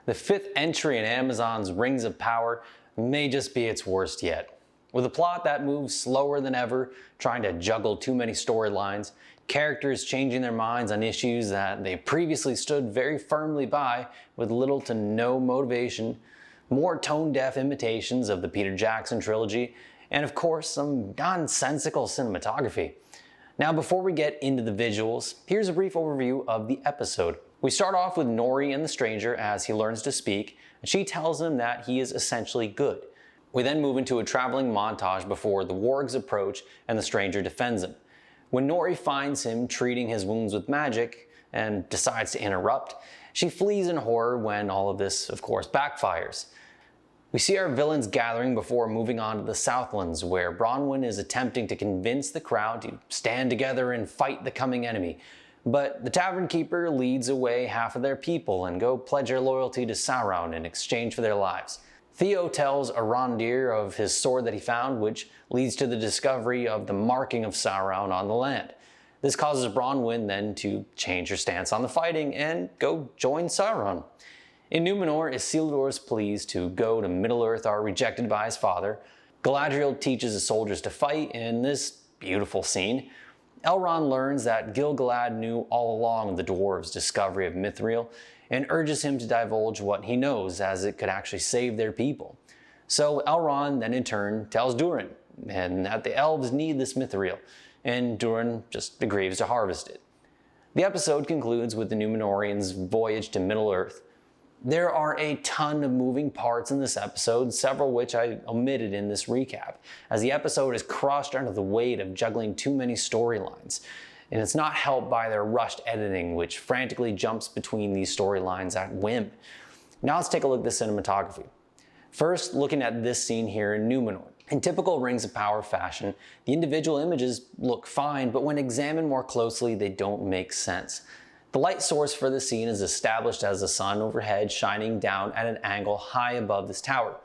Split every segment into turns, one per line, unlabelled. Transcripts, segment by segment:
the fifth entry in Amazon's Rings of Power may just be its worst yet. With a plot that moves slower than ever, trying to juggle too many storylines, characters changing their minds on issues that they previously stood very firmly by with little to no motivation, more tone-deaf imitations of the Peter Jackson trilogy, and of course some nonsensical cinematography. Now before we get into the visuals, here's a brief overview of the episode. We start off with Nori and the stranger as he learns to speak, and she tells him that he is essentially good. We then move into a traveling montage before the wargs approach and the stranger defends him. When Nori finds him treating his wounds with magic and decides to interrupt, she flees in horror when all of this, of course, backfires. We see our villains gathering before moving on to the Southlands, where Bronwyn is attempting to convince the crowd to stand together and fight the coming enemy. But the tavern keeper leads away half of their people and go pledge their loyalty to Sauron in exchange for their lives. Theo tells Arondir of his sword that he found, which leads to the discovery of the marking of Sauron on the land. This causes Bronwyn then to change her stance on the fighting and go join Sauron. In Numenor, Isildur's pleas to go to Middle-earth are rejected by his father. Galadriel teaches the soldiers to fight in this beautiful scene. Elrond learns that Gil-galad knew all along of the dwarves' discovery of Mithril and urges him to divulge what he knows, as it could actually save their people. So Elrond then in turn tells Durin and that the elves need this Mithril, and Durin just agrees to harvest it. The episode concludes with the Numenorians' voyage to Middle-earth. There are a ton of moving parts in this episode, several which I omitted in this recap, as the episode is crushed under the weight of juggling too many storylines. And it's not helped by their rushed editing, which frantically jumps between these storylines at whim. Now let's take a look at the cinematography. First, looking at this scene here in Numenor. In typical Rings of Power fashion, the individual images look fine, but when examined more closely, they don't make sense. The light source for the scene is established as the sun overhead shining down at an angle high above this tower.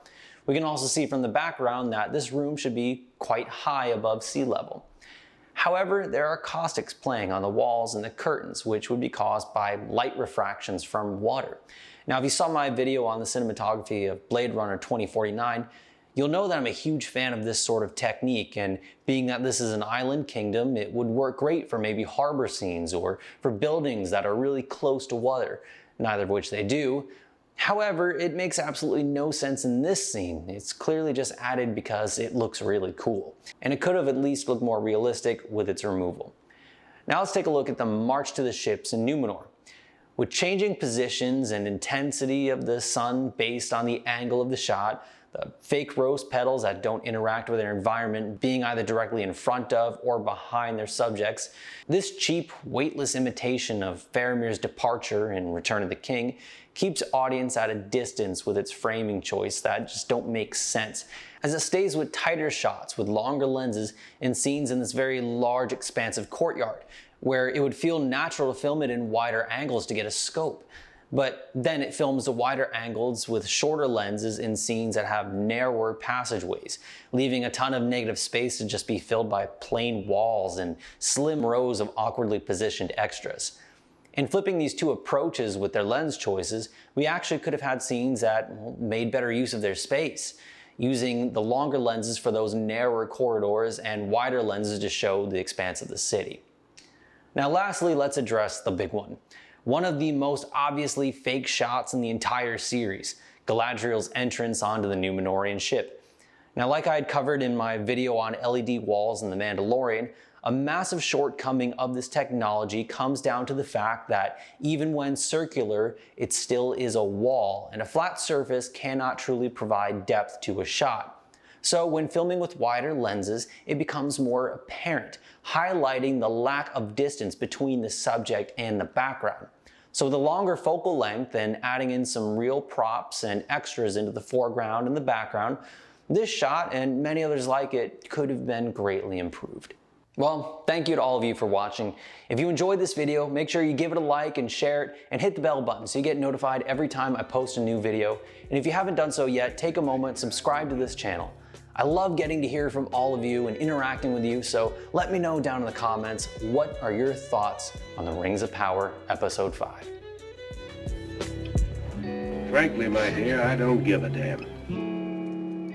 We can also see from the background that this room should be quite high above sea level. However, there are caustics playing on the walls and the curtains, which would be caused by light refractions from water. Now, if you saw my video on the cinematography of Blade Runner 2049, you'll know that I'm a huge fan of this sort of technique, and being that this is an island kingdom, it would work great for maybe harbor scenes or for buildings that are really close to water, neither of which they do. However, it makes absolutely no sense in this scene. It's clearly just added because it looks really cool, and it could have at least looked more realistic with its removal. Now let's take a look at the march to the ships in Numenor. With changing positions and intensity of the sun based on the angle of the shot, the fake rose petals that don't interact with their environment being either directly in front of or behind their subjects, this cheap, weightless imitation of Faramir's departure in Return of the King keeps audience at a distance with its framing choice that just don't make sense, as it stays with tighter shots with longer lenses in scenes in this very large, expansive courtyard, where it would feel natural to film it in wider angles to get a scope. But then it films the wider angles with shorter lenses in scenes that have narrower passageways, leaving a ton of negative space to just be filled by plain walls and slim rows of awkwardly positioned extras. In flipping these two approaches with their lens choices, we actually could have had scenes that made better use of their space, using the longer lenses for those narrower corridors and wider lenses to show the expanse of the city. Now lastly, let's address the big one. One of the most obviously fake shots in the entire series, Galadriel's entrance onto the Numenorian ship. Now, like I had covered in my video on LED walls in The Mandalorian, a massive shortcoming of this technology comes down to the fact that even when circular, it still is a wall, and a flat surface cannot truly provide depth to a shot. So when filming with wider lenses, it becomes more apparent, highlighting the lack of distance between the subject and the background. So with a longer focal length and adding in some real props and extras into the foreground and the background, this shot and many others like it could have been greatly improved. Well, thank you to all of you for watching. If you enjoyed this video, make sure you give it a like and share it and hit the bell button so you get notified every time I post a new video. And if you haven't done so yet, take a moment, subscribe to this channel. I love getting to hear from all of you and interacting with you, so let me know down in the comments, what are your thoughts on the Rings of Power Episode 5?
Frankly, my dear, I don't give a damn.